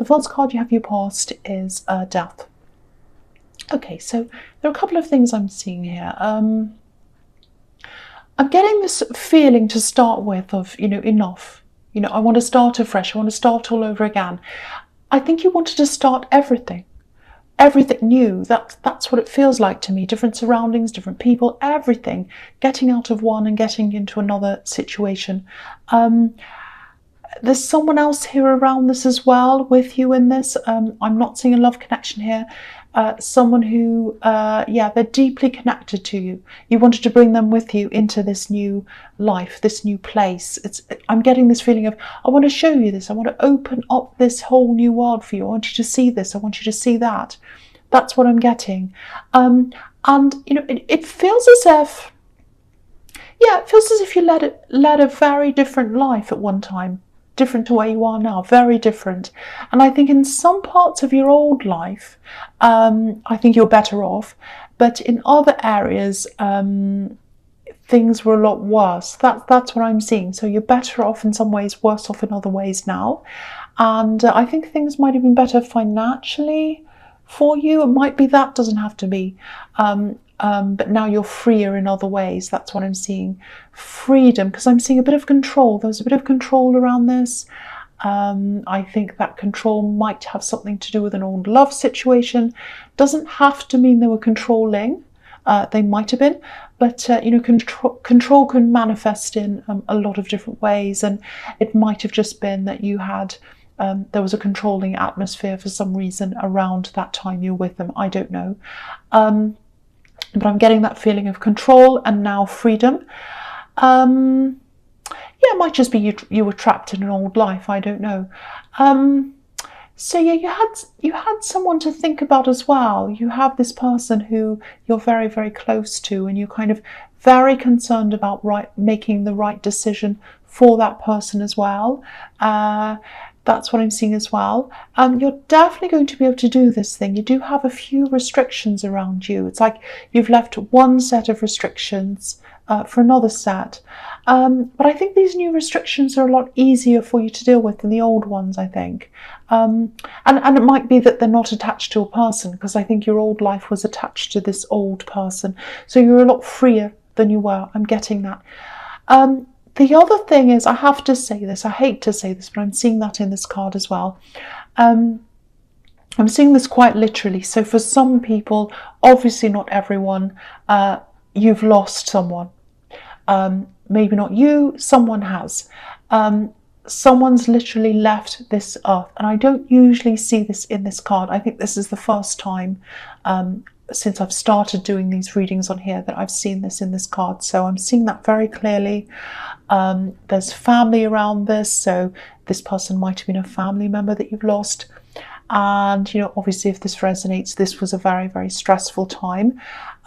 the first card you have your past is death. Okay, so there are a couple of things I'm seeing here. I'm getting this feeling to start with of, enough. I want to start afresh. I want to start all over again. I think you wanted to start everything new. That's what it feels like to me. Different surroundings, different people, everything. Getting out of one and getting into another situation. There's someone else here around this as well with you in this. I'm not seeing a love connection here. Someone who, they're deeply connected to you. You wanted to bring them with you into this new life, this new place. I'm getting this feeling of, I want to show you this. I want to open up this whole new world for you. I want you to see this. I want you to see that. That's what I'm getting. And, it feels as if, you led a very different life at one time. Different to where you are now, very different. And I think in some parts of your old life, I think you're better off, but in other areas, things were a lot worse. That's what I'm seeing. So you're better off in some ways, worse off in other ways now. And I think things might have been better financially for you. It might be that, doesn't have to be. But now you're freer in other ways. That's what I'm seeing. Freedom, because I'm seeing a bit of control. There's a bit of control around this. I think that control might have something to do with an old love situation. Doesn't have to mean they were controlling. They might have been, but control can manifest in a lot of different ways. And it might have just been that you had there was a controlling atmosphere for some reason around that time you were with them. I don't know. But I'm getting that feeling of control and now freedom. It might just be you were trapped in an old life. I don't know. So yeah, you had someone to think about as well. You have this person who you're very, very close to, and you're kind of very concerned about making the right decision for that person as well. That's what I'm seeing as well. You're definitely going to be able to do this thing. You do have a few restrictions around you. It's like you've left one set of restrictions for another set. But I think these new restrictions are a lot easier for you to deal with than the old ones, I think. And it might be that they're not attached to a person, because I think your old life was attached to this old person. So you're a lot freer than you were. I'm getting that. The other thing is, I have to say this, I hate to say this, but I'm seeing that in this card as well. I'm seeing this quite literally. So for some people, obviously not everyone, you've lost someone. Maybe not you, someone has. Someone's literally left this earth. And I don't usually see this in this card. I think this is the first time since I've started doing these readings on here that I've seen this in this card. So I'm seeing that very clearly. There's family around this, so this person might have been a family member that you've lost. And obviously if this resonates, this was a very, very stressful time.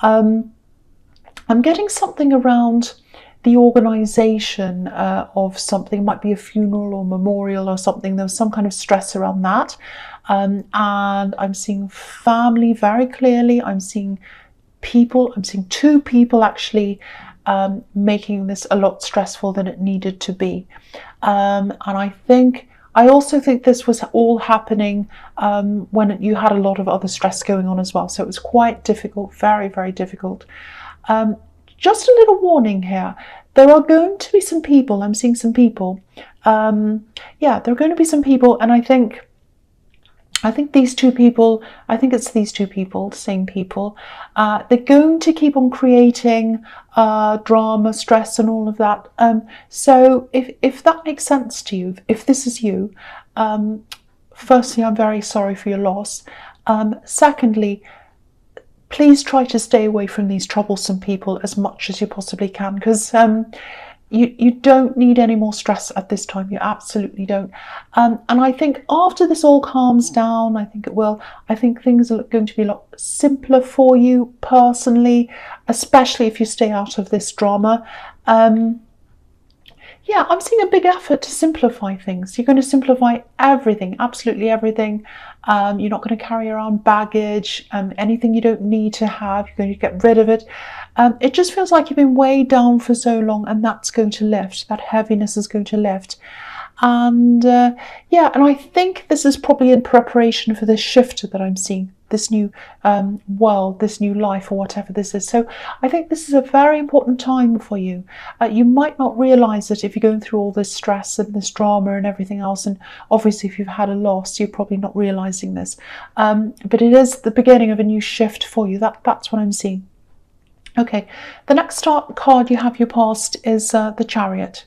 I'm getting something around the organisation of something. It might be a funeral or memorial or something. There was some kind of stress around that. And I'm seeing family very clearly. I'm seeing people. I'm seeing two people actually making this a lot stressful than it needed to be. And I also think this was all happening when you had a lot of other stress going on as well. So it was quite difficult, very, very difficult. Just a little warning here. There are going to be some people. I'm seeing some people. There are going to be some people, and I think these two people, I think it's these two people, the same people, they're going to keep on creating drama, stress and all of that. So if that makes sense to you, if this is you, firstly, I'm very sorry for your loss. Secondly, please try to stay away from these troublesome people as much as you possibly can, because you don't need any more stress at this time. You absolutely don't. And I think after this all calms down, I think it will. I think things are going to be a lot simpler for you personally, especially if you stay out of this drama. I'm seeing a big effort to simplify things. You're going to simplify everything, absolutely everything. You're not going to carry around baggage, anything you don't need to have. You're going to get rid of it. It just feels like you've been weighed down for so long, and that's going to lift. That heaviness is going to lift. And yeah, and I think this is probably in preparation for this shift that I'm seeing, this new world, this new life, or whatever this is. So I think this is a very important time for you. You might not realize it if you're going through all this stress and this drama and everything else, and obviously if you've had a loss, you're probably not realizing this, but it is the beginning of a new shift for you. That's what I'm seeing. Okay, the next card you have your past is the Chariot.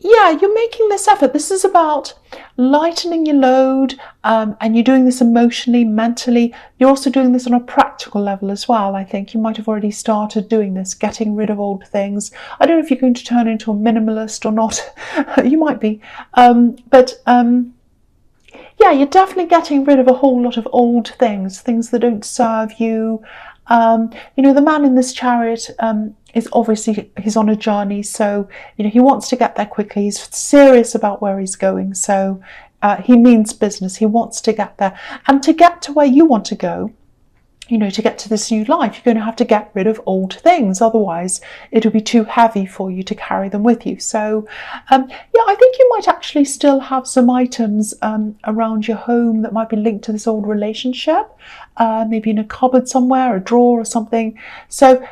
Yeah, you're making this effort. This is about lightening your load, and you're doing this emotionally, mentally. You're also doing this on a practical level as well. I think you might have already started doing this, getting rid of old things. I don't know if you're going to turn into a minimalist or not. You might be. Yeah, you're definitely getting rid of a whole lot of old things that don't serve you. The man in this Chariot is obviously, he's on a journey, so he wants to get there quickly. He's serious about where he's going, so he means business. He wants to get there, and to get to where you want to go, to get to this new life, you're going to have to get rid of old things. Otherwise, it'll be too heavy for you to carry them with you. So, yeah, I think you might actually still have some items around your home that might be linked to this old relationship, maybe in a cupboard somewhere, a drawer or something. So,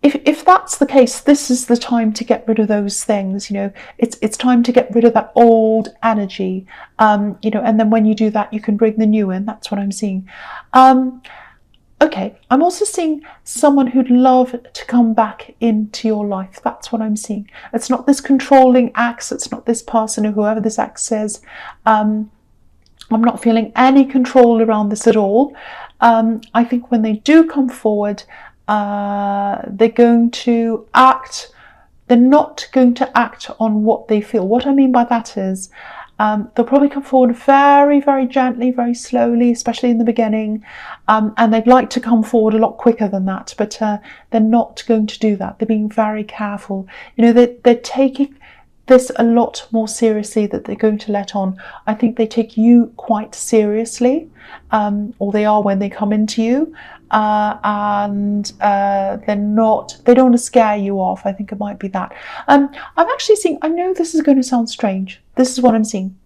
if that's the case, this is the time to get rid of those things. It's time to get rid of that old energy. And then when you do that, you can bring the new in. That's what I'm seeing. Okay, I'm also seeing someone who'd love to come back into your life. That's what I'm seeing. It's not this controlling ex. It's not this person or whoever this ex is. I'm not feeling any control around this at all. I think when they do come forward, they're going to act. They're not going to act on what they feel. What I mean by that is, they'll probably come forward very, very gently, very slowly, especially in the beginning, and they'd like to come forward a lot quicker than that, but they're not going to do that. They're being very careful. They're taking this a lot more seriously that they're going to let on. I think they take you quite seriously, or they are when they come into you, and they don't want to scare you off. I think it might be that. I'm actually seeing, I know this is going to sound strange. This is what I'm seeing.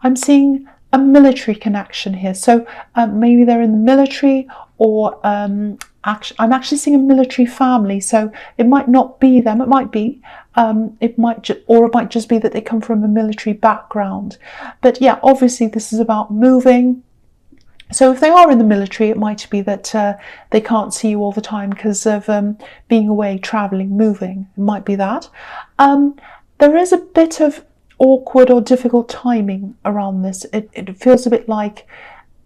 I'm seeing a military connection here. So maybe they're in the military, or I'm actually seeing a military family. So it might not be them. It might be. It might just be that they come from a military background. But yeah, obviously this is about moving. So if they are in the military, it might be that they can't see you all the time because of being away, travelling, moving. It might be that. There is a bit of awkward or difficult timing around this. It feels a bit like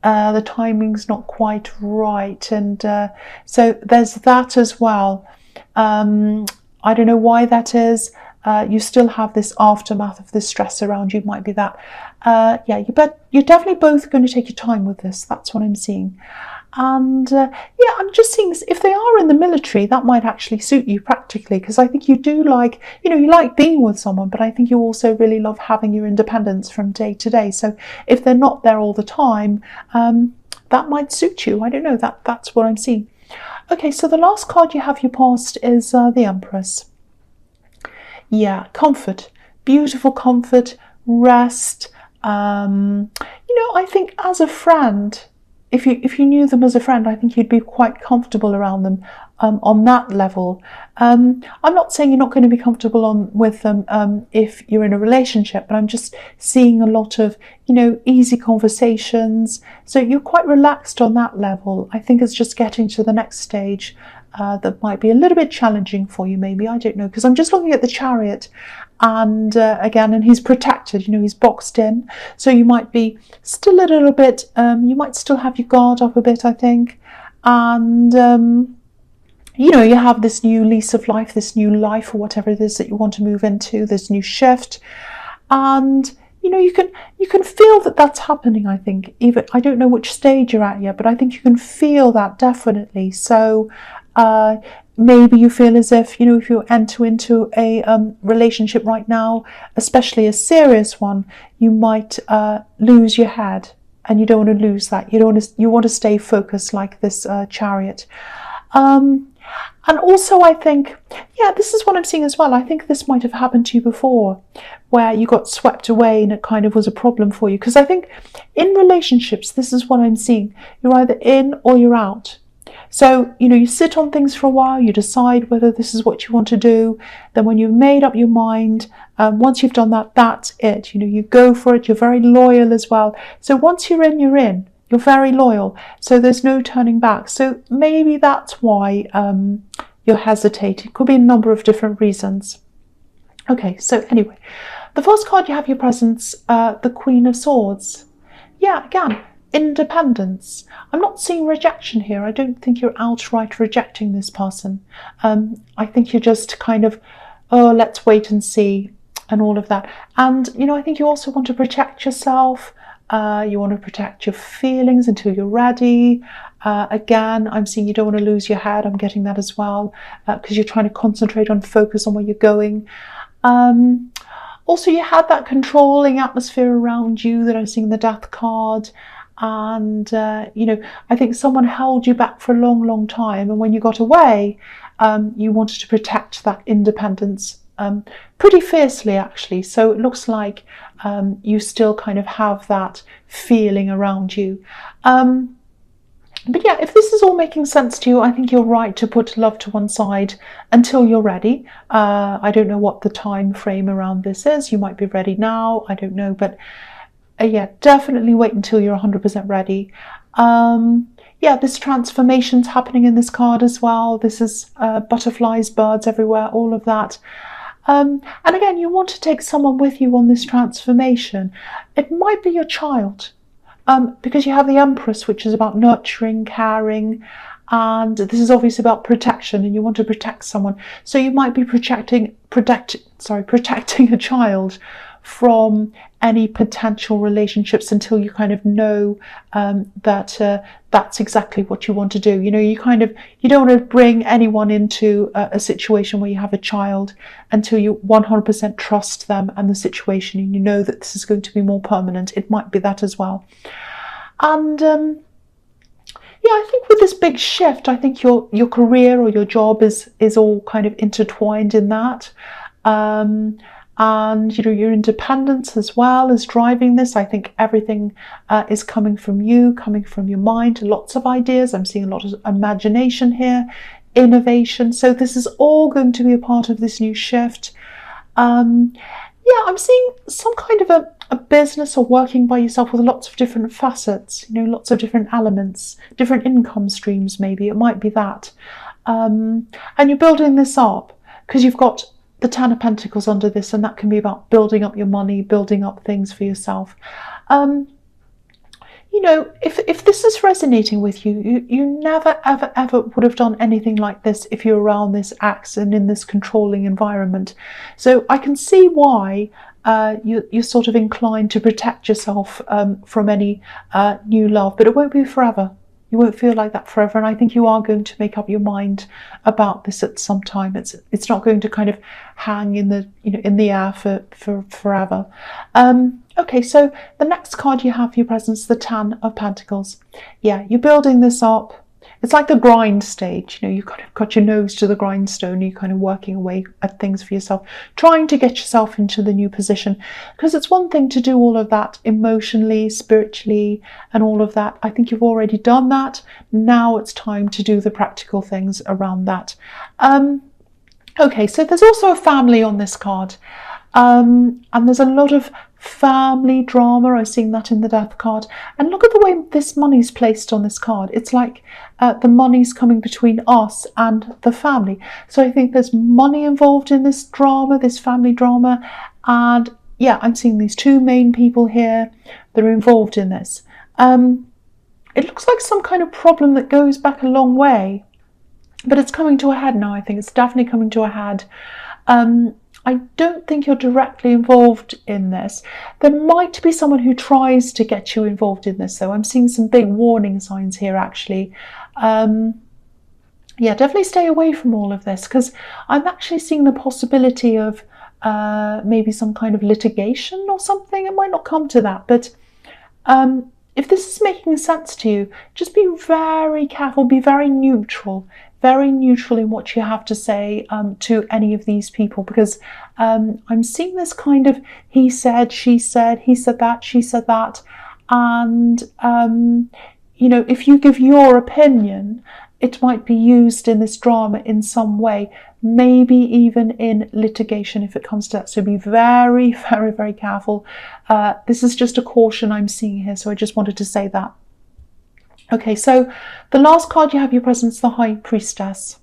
the timing's not quite right, and so there's that as well. I don't know why that is. You still have this aftermath of this stress around you. Might be that. Yeah, you're definitely both going to take your time with this. That's what I'm seeing. And yeah, I'm just seeing this. If they are in the military, that might actually suit you practically, because I think you do like, you like being with someone, but I think you also really love having your independence from day to day. So if they're not there all the time, that might suit you. I don't know. That's what I'm seeing. Okay, so the last card you have your past is the Empress. Yeah, comfort, beautiful comfort, rest. I think as a friend, if you knew them as a friend, I think you'd be quite comfortable around them on that level. I'm not saying you're not going to be comfortable with them if you're in a relationship, but I'm just seeing a lot of, easy conversations. So you're quite relaxed on that level. I think it's just getting to the next stage that might be a little bit challenging for you, maybe. I don't know, because I'm just looking at the Chariot, and again, and he's protected, he's boxed in, so you might be still a little bit, you might still have your guard up a bit, I think, and you have this new lease of life, this new life, or whatever it is that you want to move into, this new shift, and you can feel that that's happening. I think, even, I don't know which stage you're at yet, but I think you can feel that definitely. So maybe you feel as if, if you enter into a relationship right now, especially a serious one, you might lose your head, and you don't want to lose that. You want to stay focused like this Chariot. And also I think, yeah, this is what I'm seeing as well. I think this might have happened to you before, where you got swept away and it kind of was a problem for you. Because I think in relationships, this is what I'm seeing. You're either in or you're out. So, you sit on things for a while, you decide whether this is what you want to do. Then when you've made up your mind, once you've done that, that's it. You go for it. You're very loyal as well. So once you're in, you're in. You're very loyal. So there's no turning back. So maybe that's why you're hesitating. It could be a number of different reasons. Okay, so anyway, the first card you have your presence, the Queen of Swords. Yeah, again, independence. I'm not seeing rejection here. I don't think you're outright rejecting this person. I think you're just kind of, oh, let's wait and see, and all of that. And, I think you also want to protect yourself. You want to protect your feelings until you're ready. Again, I'm seeing you don't want to lose your head. I'm getting that as well, because you're trying to concentrate on focus on where you're going. Also, you had that controlling atmosphere around you that I'm seeing the Death card. And, I think someone held you back for a long, long time. And when you got away, you wanted to protect that independence pretty fiercely, actually. So it looks like you still kind of have that feeling around you. But yeah, if this is all making sense to you, I think you're right to put love to one side until you're ready. I don't know what the time frame around this is. You might be ready now. I don't know. But yeah, definitely wait until you're 100% ready. Yeah, this transformation's happening in this card as well. This is butterflies, birds everywhere, all of that. And again, you want to take someone with you on this transformation. It might be your child, because you have the Empress, which is about nurturing, caring, and this is obviously about protection, and you want to protect someone. So you might be protecting a child from any potential relationships until you kind of know that that's exactly what you want to do. You don't want to bring anyone into a situation where you have a child until you 100% trust them and the situation, and you know that this is going to be more permanent. It might be that as well. And yeah, I think with this big shift, I think your career or your job is all kind of intertwined in that. And your independence as well is driving this. I think everything is coming from you, coming from your mind. Lots of ideas. I'm seeing a lot of imagination here, innovation. So this is all going to be a part of this new shift. Yeah, I'm seeing some kind of a business or working by yourself with lots of different facets, lots of different elements, different income streams maybe. It might be that. And you're building this up because you've got the Ten of Pentacles under this, and that can be about building up your money, building up things for yourself. If this is resonating with you, you never, ever, ever would have done anything like this if you're around this axe and in this controlling environment. So I can see why you're sort of inclined to protect yourself from any new love, but it won't be forever. You won't feel like that forever, and I think you are going to make up your mind about this at some time. It's not going to kind of hang in the air for forever. Okay, so the next card you have for your presence, the Ten of Pentacles. Yeah, you're building this up. It's like the grind stage. You kind of got your nose to the grindstone. You're kind of working away at things for yourself, trying to get yourself into the new position. Because it's one thing to do all of that emotionally, spiritually, and all of that. I think you've already done that. Now it's time to do the practical things around that. Okay, so there's also a family on this card. And there's a lot of family drama. I've seen that in the Death card. And look at the way this money's placed on this card. It's like the money's coming between us and the family. So I think there's money involved in this drama, this family drama. And yeah, I'm seeing these two main people here that are involved in this. It looks like some kind of problem that goes back a long way, but it's coming to a head now. I think it's definitely coming to a head. I don't think you're directly involved in this. There might be someone who tries to get you involved in this, though. I'm seeing some big warning signs here, actually. Yeah, definitely stay away from all of this, because I'm actually seeing the possibility of maybe some kind of litigation or something. It might not come to that, but if this is making sense to you, just be very careful, be very neutral very neutral in what you have to say to any of these people, because I'm seeing this kind of he said, she said, he said that, she said that, and you know, if you give your opinion, it might be used in this drama in some way, maybe even in litigation if it comes to that. So be very, very, very careful. This is just a caution I'm seeing here, so I just wanted to say that. Okay, so the last card you have your presence, the High Priestess.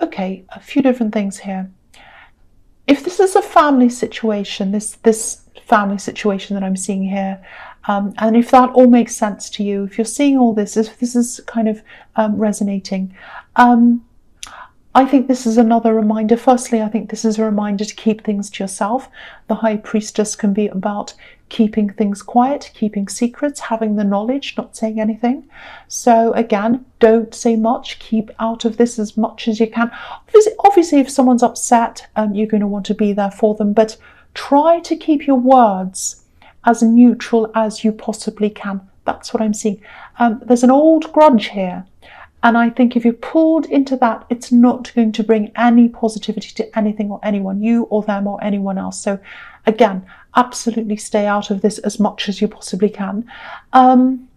Okay, a few different things here. If this is a family situation, this family situation that I'm seeing here, and if that all makes sense to you, if you're seeing all this, if this is kind of resonating, I think this is another reminder. Firstly, I think this is a reminder to keep things to yourself. The High Priestess can be about keeping things quiet, keeping secrets, having the knowledge, not saying anything. So again, don't say much. Keep out of this as much as you can. Obviously, if someone's upset, you're going to want to be there for them, but try to keep your words as neutral as you possibly can. That's what I'm seeing. There's an old grudge here. And I think if you're pulled into that, it's not going to bring any positivity to anything or anyone, you or them or anyone else. So again, absolutely stay out of this as much as you possibly can. You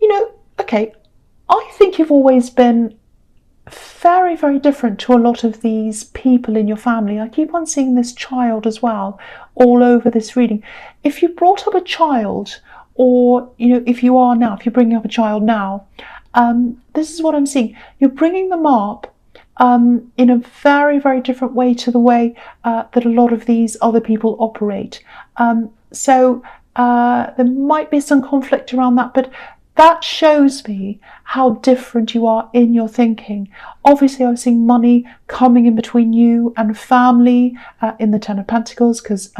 know, okay, I think you've always been very, very different to a lot of these people in your family. I keep on seeing this child as well all over this reading. If you brought up a child, or, you know, if you are now, if you're bringing up a child now, this is what I'm seeing. You're bringing them up in a very, very different way to the way that a lot of these other people operate. So there might be some conflict around that, but that shows me how different you are in your thinking. Obviously, I was seeing money coming in between you and family in the Ten of Pentacles, because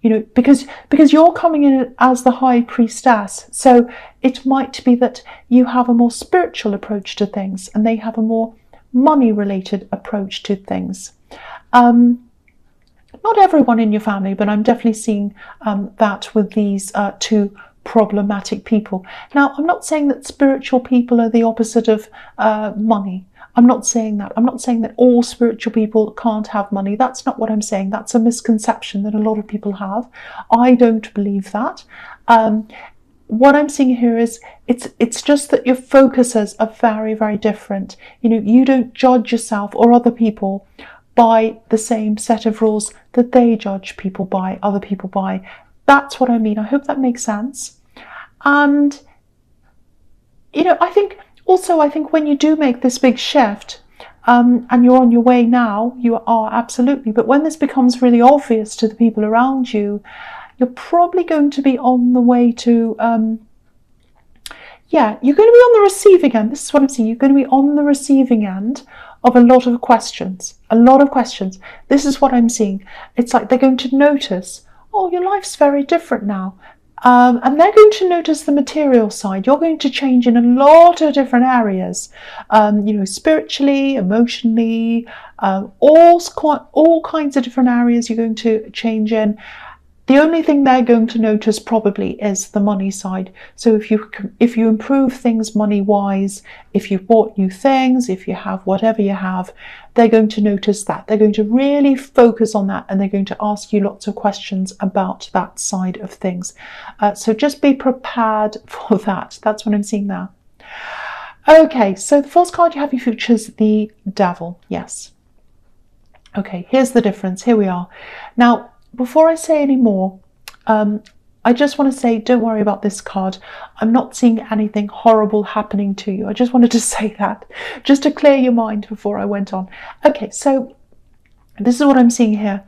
you know, because you're coming in as the High Priestess. So it might be that you have a more spiritual approach to things and they have a more money-related approach to things. Not everyone in your family, but I'm definitely seeing that with these two problematic people. Now, I'm not saying that spiritual people are the opposite of money. I'm not saying that. I'm not saying that all spiritual people can't have money. That's not what I'm saying. That's a misconception that a lot of people have. I don't believe that. What I'm seeing here is it's just that your focuses are very, very different. You know, you don't judge yourself or other people by the same set of rules that they judge people by, other people by. That's what I mean. I hope that makes sense. And, you know, I think when you do make this big shift, and you're on your way now, you are absolutely, but when this becomes really obvious to the people around you, you're probably going to be on the way to, you're going to be on the receiving end. This is what I'm seeing. You're going to be on the receiving end of a lot of questions. This is what I'm seeing. It's like they're going to notice, oh, your life's very different now. And they're going to notice the material side. You're going to change in a lot of different areas, you know, spiritually, emotionally, all kinds of different areas you're going to change in. The only thing they're going to notice probably is the money side. So if you improve things money-wise, if you bought new things, if you have whatever you have, they're going to notice that. They're going to really focus on that, and they're going to ask you lots of questions about that side of things. So just be prepared for that. That's what I'm seeing now. Okay, so the first card you have, your future, is the Devil. Yes. Okay, here's the difference. Here we are. Now, before I say any more, I just want to say, don't worry about this card. I'm not seeing anything horrible happening to you. I just wanted to say that, just to clear your mind before I went on. Okay, so this is what I'm seeing here.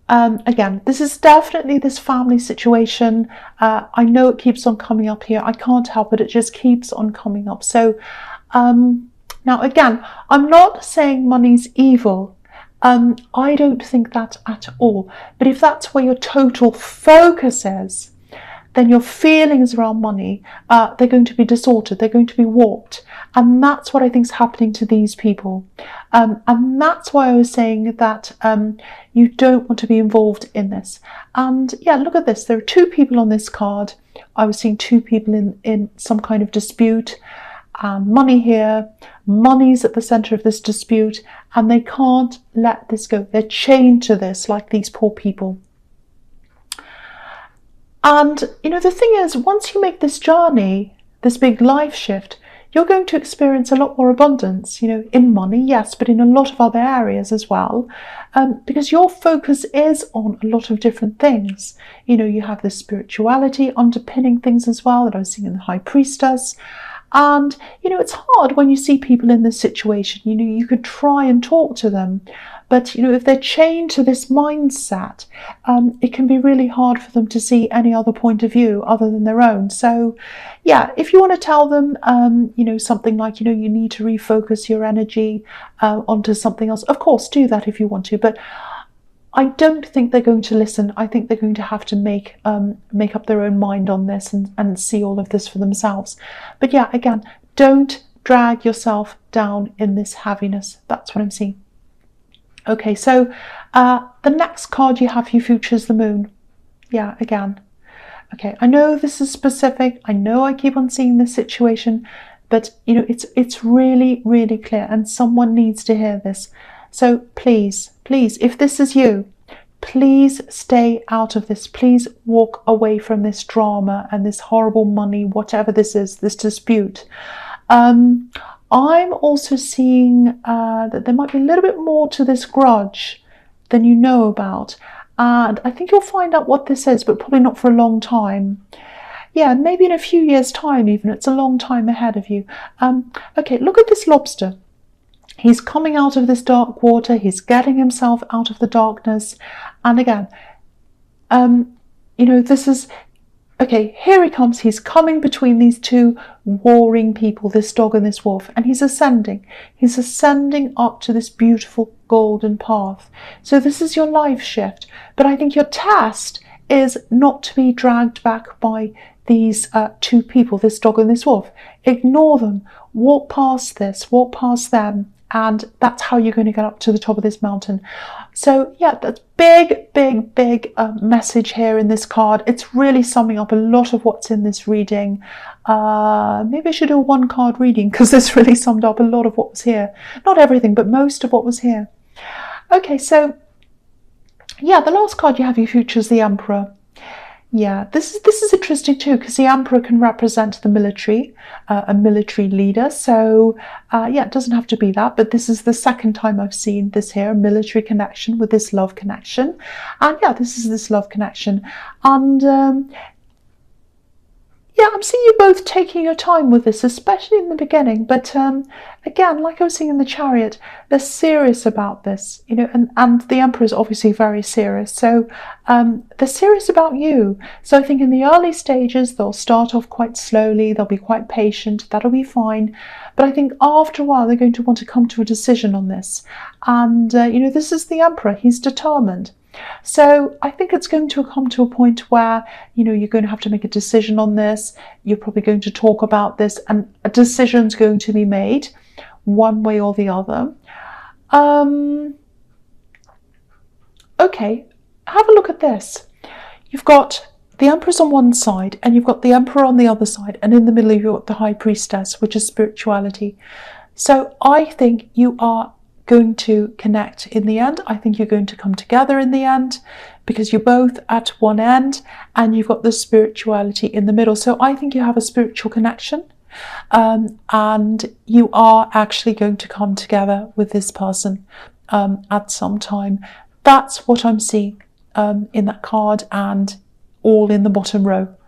Again, this is definitely this family situation. I know it keeps on coming up here. I can't help it. It just keeps on coming up. So now, again, I'm not saying money's evil. I don't think that at all. But if that's where your total focus is, then your feelings around money, they're going to be distorted, they're going to be warped. And that's what I think is happening to these people. And that's why I was saying that you don't want to be involved in this. And yeah, look at this. There are two people on this card. I was seeing two people in some kind of dispute. and money here. Money's at the center of this dispute, and they can't let this go. They're chained to this, like these poor people. And, the thing is, once you make this journey, this big life shift, you're going to experience a lot more abundance, in money, yes, but in a lot of other areas as well, because your focus is on a lot of different things. You have this spirituality underpinning things as well that I was seeing in the High Priestess. And, it's hard when you see people in this situation. You could try and talk to them, but, if they're chained to this mindset, it can be really hard for them to see any other point of view other than their own. So, yeah, if you want to tell them, something like, you need to refocus your energy onto something else, of course, do that if you want to. But I don't think they're going to listen. I think they're going to have to make up their own mind on this and see all of this for themselves. But yeah, again, don't drag yourself down in this heaviness. That's what I'm seeing. Okay, so the next card you have for your future is the Moon. Yeah, again. Okay, I know this is specific. I know I keep on seeing this situation, but it's really, really clear, and someone needs to hear this. So please, if this is you, please stay out of this. Please walk away from this drama and this horrible money, whatever this is, this dispute. I'm also seeing that there might be a little bit more to this grudge than you know about. And I think you'll find out what this is, but probably not for a long time. Yeah, maybe in a few years' time even. It's a long time ahead of you. Okay, look at this lobster. He's coming out of this dark water. He's getting himself out of the darkness. And again, this is... Okay, here he comes. He's coming between these two warring people, this dog and this wolf, and he's ascending. He's ascending up to this beautiful golden path. So this is your life shift. But I think your test is not to be dragged back by these two people, this dog and this wolf. Ignore them. Walk past this. Walk past them. And that's how you're going to get up to the top of this mountain. So yeah, that's big message here in this card. It's really summing up a lot of what's in this reading. Maybe I should do a one card reading, because this really summed up a lot of what was here. Not everything, but most of what was here. Okay, so yeah, the last card you have your future is the Emperor. Yeah, this is interesting too, because the Emperor can represent the military, a military leader. So yeah, it doesn't have to be that, but this is the second time I've seen this here, a military connection with this love connection. And yeah, this is this love connection. And yeah, I'm seeing you both taking your time with this, especially in the beginning. But again, like I was saying in the Chariot, they're serious about this, and the Emperor is obviously very serious. So they're serious about you. So I think in the early stages, they'll start off quite slowly. They'll be quite patient. That'll be fine. But I think after a while, they're going to want to come to a decision on this. And, this is the Emperor. He's determined. So I think it's going to come to a point where, you're going to have to make a decision on this. You're probably going to talk about this, and a decision's going to be made one way or the other. Okay, have a look at this. You've got the Empress on one side, and you've got the Emperor on the other side, and in the middle you've got the High Priestess, which is spirituality. So I think you are going to connect in the end. I think you're going to come together in the end, because you're both at one end and you've got the spirituality in the middle. So I think you have a spiritual connection, and you are actually going to come together with this person at some time. That's what I'm seeing in that card, and all in the bottom row.